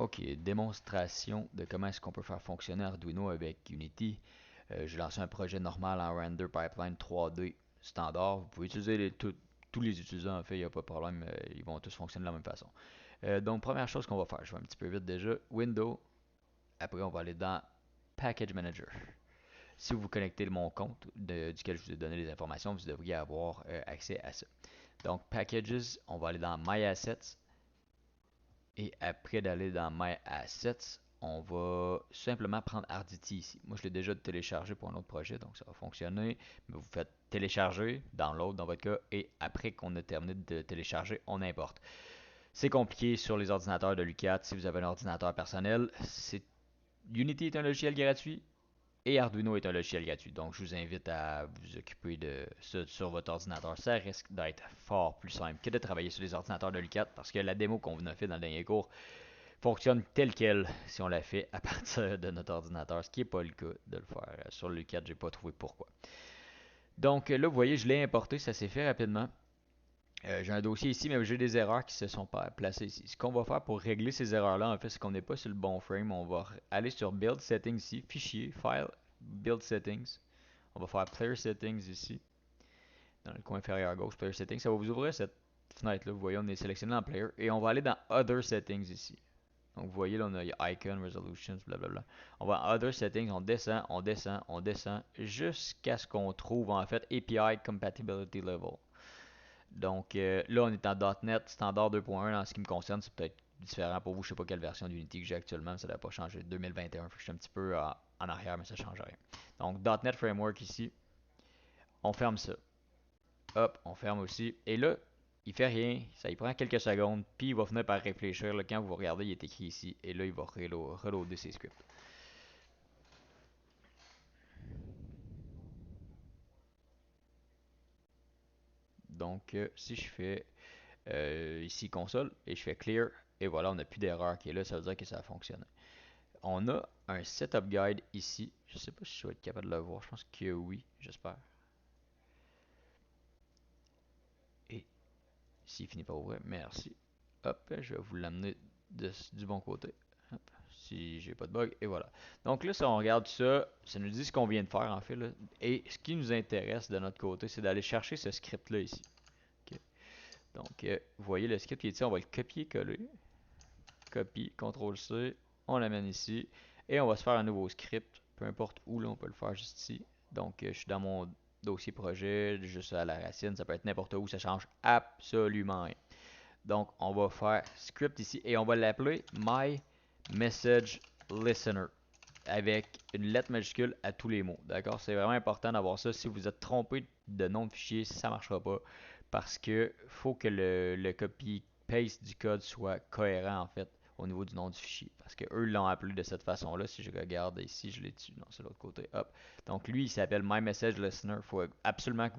Ok, démonstration de comment est-ce qu'on peut faire fonctionner Arduino avec Unity. J'ai lancé un projet normal en Render Pipeline 3D standard. Vous pouvez utiliser tous les utilisants, en fait, il n'y a pas de problème. Ils vont tous fonctionner de la même façon. Donc, première chose qu'on va faire, je vais un petit peu vite déjà. Window, après on va aller dans Package Manager. Si vous vous connectez de mon compte duquel je vous ai donné les informations, vous devriez avoir accès à ça. Donc, Packages, on va aller dans My Assets. Et après d'aller dans My Assets, on va simplement prendre Arditi ici. Moi, je l'ai déjà téléchargé pour un autre projet, donc ça va fonctionner. Mais vous faites télécharger, download dans votre cas, et après qu'on a terminé de télécharger, on importe. C'est compliqué sur les ordinateurs de l'UCAT. Si vous avez un ordinateur personnel, Unity est un logiciel gratuit et Arduino est un logiciel gratuit. Donc, je vous invite à vous occuper de ça sur votre ordinateur. Ça risque d'être fort plus simple que de travailler sur les ordinateurs de l'UCAT parce que la démo qu'on vous a fait dans le dernier cours fonctionne telle quelle si on la fait à partir de notre ordinateur, ce qui n'est pas le cas de le faire sur le 4, j'ai pas trouvé pourquoi. Donc là, vous voyez, je l'ai importé, ça s'est fait rapidement. J'ai un dossier ici, mais j'ai des erreurs qui se sont pas placées ici. Ce qu'on va faire pour régler ces erreurs-là, en fait, c'est qu'on n'est pas sur le bon frame. On va aller sur Build Settings ici, Fichier, File, Build Settings. On va faire Player Settings ici, dans le coin inférieur gauche, Player Settings. Ça va vous ouvrir cette fenêtre-là. Vous voyez, on est sélectionné dans Player. Et on va aller dans Other Settings ici. Donc vous voyez là, on a Icon, Resolutions, blablabla. On va à Other Settings, on descend, on descend, on descend, jusqu'à ce qu'on trouve en fait API Compatibility Level. Donc là, on est en .NET Standard 2.1 en ce qui me concerne. C'est peut-être différent pour vous. Je sais pas quelle version d'Unity que j'ai actuellement. Ça n'a pas changé. 2021, je suis un petit peu en arrière, mais ça ne change rien. Donc .NET Framework ici, on ferme ça. Hop, on ferme aussi. Et là, il fait rien, ça il prend quelques secondes, puis il va finir par réfléchir. Là, quand vous regardez, il est écrit ici, et là, il va reloader ses scripts. Donc, si je fais ici console, et je fais clear, et voilà, on n'a plus d'erreur qui est là, ça veut dire que ça a fonctionné. On a un setup guide ici. Je sais pas si je vais être capable de le voir, je pense que oui, j'espère. Et s'il finit par ouvrir, merci. Hop, je vais vous l'amener du bon côté. Hop, si j'ai pas de bug, et voilà. Donc là, si on regarde ça, ça nous dit ce qu'on vient de faire en fait. Là. Et ce qui nous intéresse de notre côté, c'est d'aller chercher ce script-là ici. Ok. Donc, vous voyez le script qui est ici, on va le copier-coller. Copie, CTRL-C, on l'amène ici. Et on va se faire un nouveau script, peu importe où, là, on peut le faire juste ici. Donc, je suis dans mon dossier projet, juste à la racine, ça peut être n'importe où, ça change absolument rien. Donc, on va faire script ici et on va l'appeler My Message Listener avec une lettre majuscule à tous les mots. D'accord? C'est vraiment important d'avoir ça. Si vous êtes trompé de nom de fichier, ça ne marchera pas parce que faut que le copy-paste du code soit cohérent en fait au niveau du nom du fichier. Parce que eux l'ont appelé de cette façon-là. Si je regarde ici, je l'ai dessus. Non, c'est l'autre côté. Hop. Donc lui, il s'appelle My Message Listener. Il faut absolument que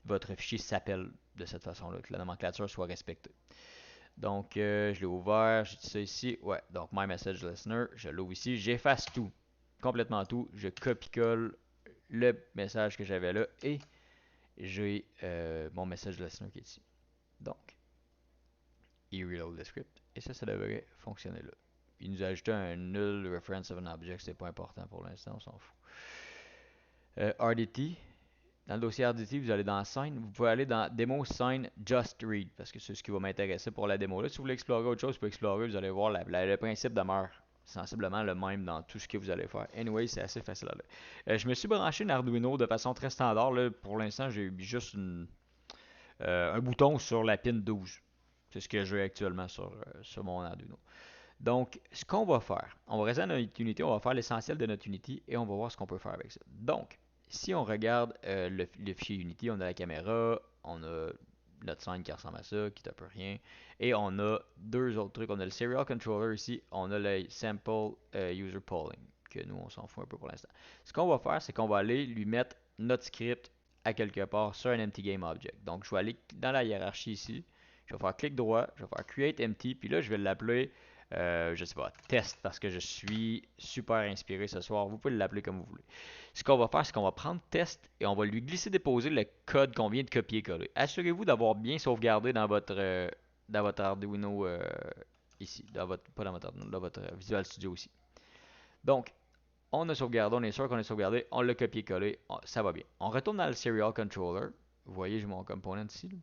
votre fichier s'appelle de cette façon-là, que la nomenclature soit respectée. Donc, je l'ai ouvert, j'ai dit ça ici. Ouais, donc My Message Listener, je l'ouvre ici, j'efface tout, complètement tout. Je copie-colle le message que j'avais là et j'ai mon Message Listener qui est ici. Donc, il reload le script et ça devrait fonctionner là. Il nous a ajouté un null reference of an object, c'est pas important pour l'instant, on s'en fout. RDT, dans le dossier RDT, vous allez dans Sign, vous pouvez aller dans Demo Sign Just Read, parce que c'est ce qui va m'intéresser pour la démo. Là, si vous voulez explorer autre chose, vous pouvez explorer, vous allez voir, le principe demeure sensiblement le même dans tout ce que vous allez faire. Anyway, c'est assez facile à lire. Je me suis branché une Arduino de façon très standard. Là, pour l'instant, j'ai juste un bouton sur la pin 12. C'est ce que j'ai actuellement sur mon Arduino. Donc, ce qu'on va faire, on va rester dans notre Unity, on va faire l'essentiel de notre Unity et on va voir ce qu'on peut faire avec ça. Donc, si on regarde le fichier Unity, on a la caméra, on a notre scène qui ressemble à ça, qui est un peu rien, et on a deux autres trucs. On a le Serial Controller ici, on a le Sample User Polling, que nous, on s'en fout un peu pour l'instant. Ce qu'on va faire, c'est qu'on va aller lui mettre notre script à quelque part sur un Empty Game Object. Donc, je vais aller dans la hiérarchie ici, je vais faire clic droit, je vais faire Create Empty, puis là, je vais l'appeler je sais pas, test parce que je suis super inspiré ce soir. Vous pouvez l'appeler comme vous voulez. Ce qu'on va faire, c'est qu'on va prendre test et on va lui glisser déposer le code qu'on vient de copier-coller. Assurez-vous d'avoir bien sauvegardé dans votre Arduino ici, pas dans votre Visual Studio aussi. Donc, on a sauvegardé, on est sûr qu'on a sauvegardé, on l'a copié-collé, ça va bien. On retourne dans le Serial Controller. Vous voyez, j'ai mon component ici. Là.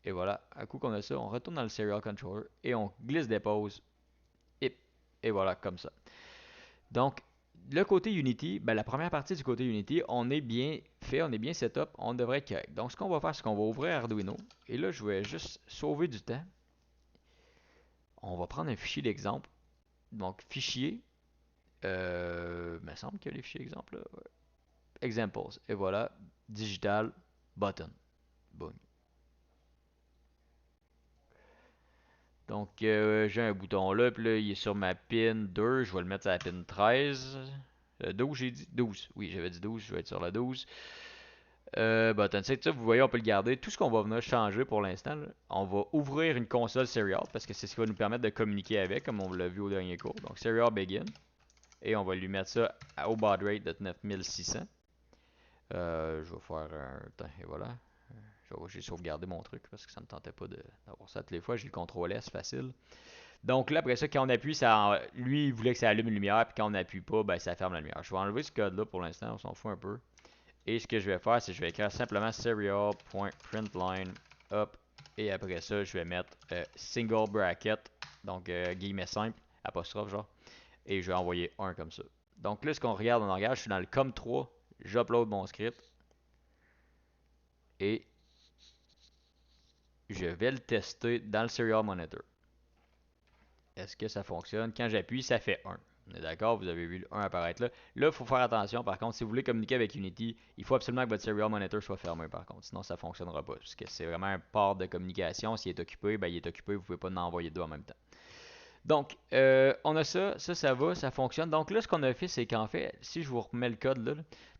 Et voilà, un coup qu'on a ça, on retourne dans le Serial Controller et on glisse-dépose. Et voilà, comme ça. Donc, le côté Unity, ben, la première partie du côté Unity, on est bien fait, on est bien setup, on devrait être correct. Donc, ce qu'on va faire, c'est qu'on va ouvrir Arduino. Et là, je vais juste sauver du temps. On va prendre un fichier d'exemple. Donc, fichier. Il me semble qu'il y a les fichiers exemples là. Ouais. Examples. Et voilà. Digital button. Boom. Donc, j'ai un bouton là, puis là, il est sur ma pin 2. Je vais le mettre sur la pin 13. 12, j'ai dit 12. Oui, j'avais dit 12. Je vais être sur la 12. Button set, ça, vous voyez, on peut le garder. Tout ce qu'on va venir changer pour l'instant, on va ouvrir une console Serial parce que c'est ce qui va nous permettre de communiquer avec, comme on l'a vu au dernier cours. Donc, Serial Begin. Et on va lui mettre ça au baud rate de 9600. Je vais faire un. Et voilà. J'ai sauvegardé mon truc parce que ça ne me tentait pas d'avoir ça toutes les fois. J'ai le CTRL S facile. Donc là, après ça, quand on appuie, lui, il voulait que ça allume une lumière. Puis quand on n'appuie pas, ben, ça ferme la lumière. Je vais enlever ce code-là pour l'instant. On s'en fout un peu. Et ce que je vais faire, c'est que je vais écrire simplement serial.println up. Et après ça, je vais mettre single bracket. Donc guillemets simple, apostrophe genre. Et je vais envoyer un comme ça. Donc là, ce qu'on regarde, on regarde, je suis dans le com3. J'upload mon script. Et je vais le tester dans le Serial Monitor. Est-ce que ça fonctionne? Quand j'appuie, ça fait 1. On est d'accord? Vous avez vu le 1 apparaître là. Là, il faut faire attention. Par contre, si vous voulez communiquer avec Unity, il faut absolument que votre Serial Monitor soit fermé par contre. Sinon, ça ne fonctionnera pas. Parce que c'est vraiment un port de communication. S'il est occupé, ben, il est occupé. Vous ne pouvez pas en envoyer deux en même temps. Donc, on a ça. Ça va. Ça fonctionne. Donc là, ce qu'on a fait, c'est qu'en fait, si je vous remets le code là,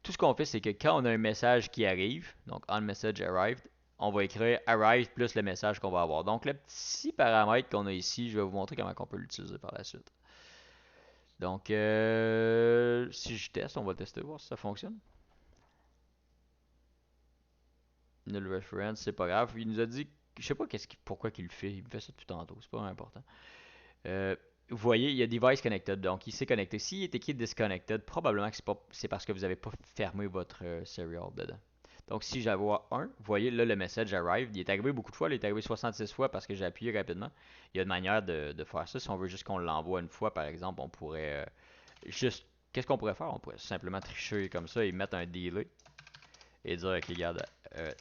tout ce qu'on fait, c'est que quand on a un message qui arrive, donc on message arrived, on va écrire arrive plus le message qu'on va avoir. Donc le petit paramètre qu'on a ici, je vais vous montrer comment on peut l'utiliser par la suite. Donc si je teste, on va tester, voir si ça fonctionne. Null reference, c'est pas grave. Il nous a dit, je sais pas pourquoi il le fait. Il me fait ça tout tantôt, c'est pas important. Vous voyez, il y a device connected, donc il s'est connecté. S'il est écrit disconnected, probablement que c'est parce que vous n'avez pas fermé votre serial dedans. Donc si j'envoie 1, vous voyez là le message arrive, il est arrivé beaucoup de fois, il est arrivé 66 fois parce que j'ai appuyé rapidement. Il y a une manière de faire ça. Si on veut juste qu'on l'envoie une fois, par exemple, on pourrait juste. Qu'est-ce qu'on pourrait faire? On pourrait simplement tricher comme ça et mettre un delay et dire, ok, regarde,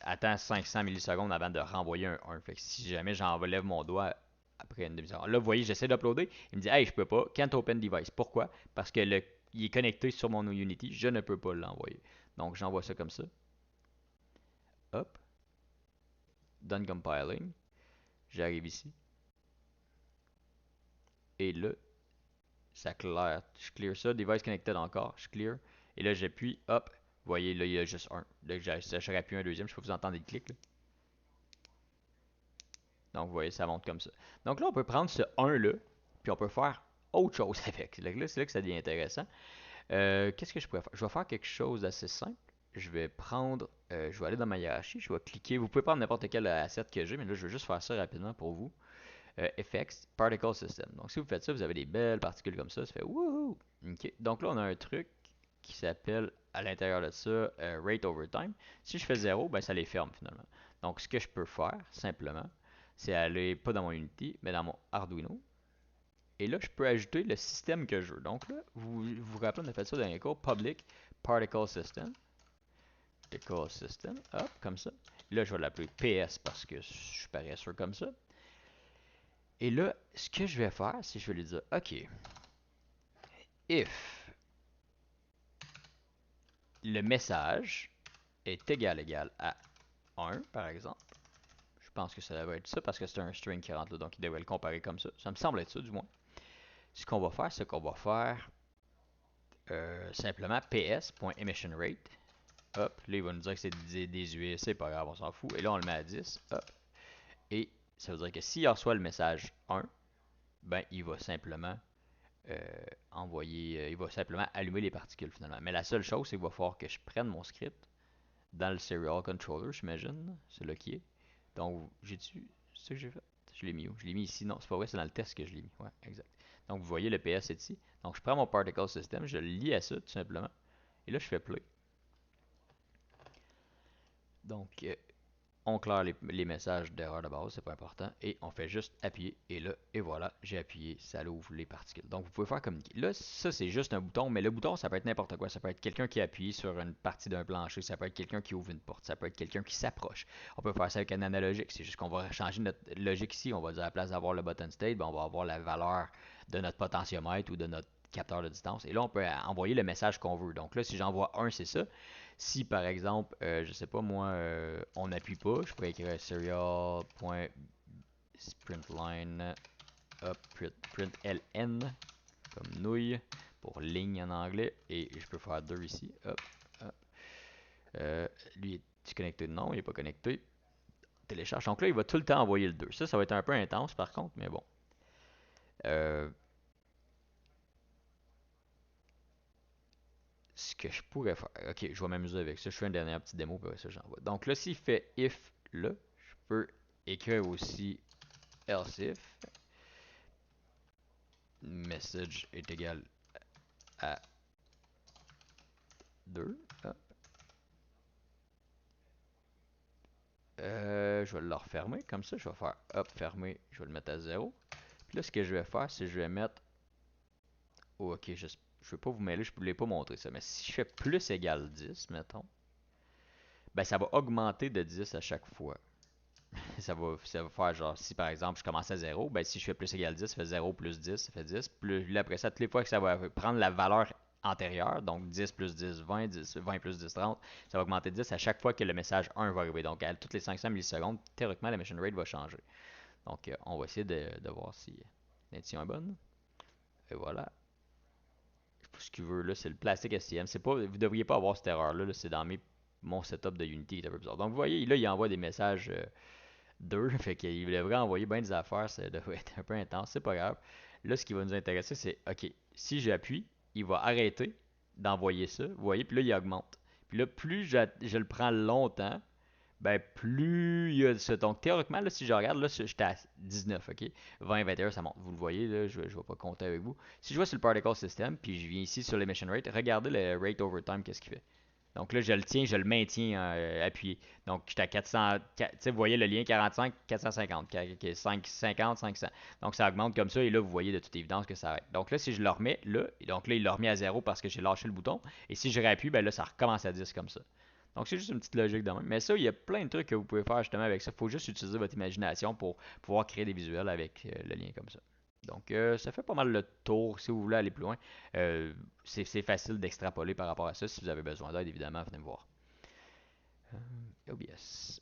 attends 500 millisecondes avant de renvoyer un 1. Fait que si jamais j'enlève mon doigt après une demi-seconde. Là, vous voyez, j'essaie d'uploader. Il me dit, hey, je peux pas. Can't open device. Pourquoi? Parce que il est connecté sur mon Unity. Je ne peux pas l'envoyer. Donc, j'envoie ça comme ça. Hop. Done compiling. J'arrive ici. Et là, ça clear. Je clear ça. Device connected encore. Je clear. Et là, j'appuie. Hop. Vous voyez, là, il y a juste un. Là, j'aurais appuyé un deuxième. Je peux vous entendre le clic. Là. Donc, vous voyez, ça monte comme ça. Donc là, on peut prendre ce 1-là, puis on peut faire autre chose avec. Là, c'est là que ça devient intéressant. Qu'est-ce que je pourrais faire? Je vais faire quelque chose d'assez simple. Je vais prendre, je vais aller dans ma hiérarchie, je vais cliquer. Vous pouvez prendre n'importe quel asset que j'ai, mais là, je vais juste faire ça rapidement pour vous. Effects, Particle System. Donc, si vous faites ça, vous avez des belles particules comme ça. Ça fait wouhou! OK. Donc là, on a un truc qui s'appelle à l'intérieur de ça Rate Over Time. Si je fais 0, ben, ça les ferme finalement. Donc, ce que je peux faire simplement, c'est aller pas dans mon Unity, mais dans mon Arduino. Et là, je peux ajouter le système que je veux. Donc là, vous rappelez, on a fait ça dans les cours, Public Particle System. Particle System, hop, comme ça. Là, je vais l'appeler PS parce que je suis paresseux comme ça. Et là, ce que je vais faire, c'est que je vais lui dire, OK, if le message est égal à 1, par exemple, je pense que ça devrait être ça parce que c'est un string qui rentre là, donc il devrait le comparer comme ça. Ça me semble être ça, du moins. Ce qu'on va faire, c'est qu'on va faire simplement ps.emissionRate. Hop, là, il va nous dire que c'est désuet, c'est pas grave, on s'en fout. Et là, on le met à 10. Hop. Et ça veut dire que s'il reçoit le message 1, ben, il va simplement il va simplement allumer les particules finalement. Mais la seule chose, c'est qu'il va falloir que je prenne mon script dans le serial controller, j'imagine. C'est là qui est. Donc, j'ai-tu. C'est ce que j'ai fait? Je l'ai mis où? Je l'ai mis ici. Non, c'est pas vrai, c'est dans le test que je l'ai mis. Ouais, exact. Donc, vous voyez, le PS est ici. Donc, je prends mon particle system, je le lie à ça, tout simplement. Et là, je fais play. Donc, on claire les messages d'erreur de base, c'est pas important. Et on fait juste appuyer. Et là, et voilà, j'ai appuyé, ça l'ouvre les particules. Donc, vous pouvez faire communiquer. Là, ça, c'est juste un bouton, mais le bouton, ça peut être n'importe quoi. Ça peut être quelqu'un qui appuie sur une partie d'un plancher. Ça peut être quelqu'un qui ouvre une porte. Ça peut être quelqu'un qui s'approche. On peut faire ça avec un analogique. C'est juste qu'on va changer notre logique ici. On va dire à la place d'avoir le button state, ben, on va avoir la valeur de notre potentiomètre ou de notre capteur de distance. Et là, on peut envoyer le message qu'on veut. Donc là, si j'envoie un, c'est ça. Si par exemple, je sais pas moi, on n'appuie pas, je pourrais écrire serial.println print ln comme nouille pour ligne en anglais et je peux faire 2 ici. Hop, hop. Lui, est-tu connecté? Non, il n'est pas connecté. Télécharge. Donc là, il va tout le temps envoyer le 2. Ça va être un peu intense par contre, mais bon. Euh, Ce que je pourrais faire. Ok, je vais m'amuser avec ça. Je fais une dernière petite démo, puis ça j'envoie. Donc là, s'il fait if là, je peux écrire aussi else if message est égal à 2. Je vais le refermer comme ça. Je vais faire hop, fermer. Je vais le mettre à 0. Puis là, ce que je vais faire, c'est que je vais mettre. Oh, ok, je ne vais pas vous mêler, je ne voulais pas montrer ça. Mais si je fais plus égal 10, mettons, ben ça va augmenter de 10 à chaque fois. Ça va faire genre, si par exemple je commence à 0, ben si je fais plus égal 10, ça fait 0 plus 10, ça fait 10. Puis là, après ça, toutes les fois que ça va prendre la valeur antérieure, donc 10 plus 10, 20, 10, 20 plus 10, 30, ça va augmenter de 10 à chaque fois que le message 1 va arriver. Donc à toutes les 500 millisecondes, théoriquement, la machine rate va changer. Donc on va essayer de voir si l'indication est bonne. Et voilà. Ce qu'il veut là, c'est le plastique STM. C'est pas, vous ne devriez pas avoir cette erreur-là. Là, c'est dans mon setup de Unity qui est un peu bizarre. Donc vous voyez, là, il envoie des messages 2. Fait qu'il devrait envoyer bien des affaires, ça devrait être un peu intense, c'est pas grave. Là, ce qui va nous intéresser, c'est, OK, si j'appuie, il va arrêter d'envoyer ça, vous voyez, puis là, il augmente. Puis là, plus je le prends longtemps, ben plus il y a ça. Donc, théoriquement, là, si je regarde, là, j'étais à 19, OK? 20, 21, ça monte. Vous le voyez, là, je ne vais pas compter avec vous. Si je vais sur le Particle System, puis je viens ici sur l'Emission Rate, regardez le Rate Over Time, qu'est-ce qu'il fait. Donc là, je le tiens, je le maintiens appuyé. Donc, j'étais à 400. Tu sais, vous voyez le lien 45, 450, 550, 500. Donc, ça augmente comme ça. Et là, vous voyez de toute évidence que ça arrête. Donc là, si je le remets là, et donc là, il l'a remis à 0 parce que j'ai lâché le bouton. Et si je réappuie, ben là, ça recommence à 10 comme ça. Donc, c'est juste une petite logique de même. Mais ça, il y a plein de trucs que vous pouvez faire justement avec ça. Il faut juste utiliser votre imagination pour pouvoir créer des visuels avec le lien comme ça. Donc, ça fait pas mal le tour. Si vous voulez aller plus loin, c'est facile d'extrapoler par rapport à ça. Si vous avez besoin d'aide, évidemment, venez me voir. OBS.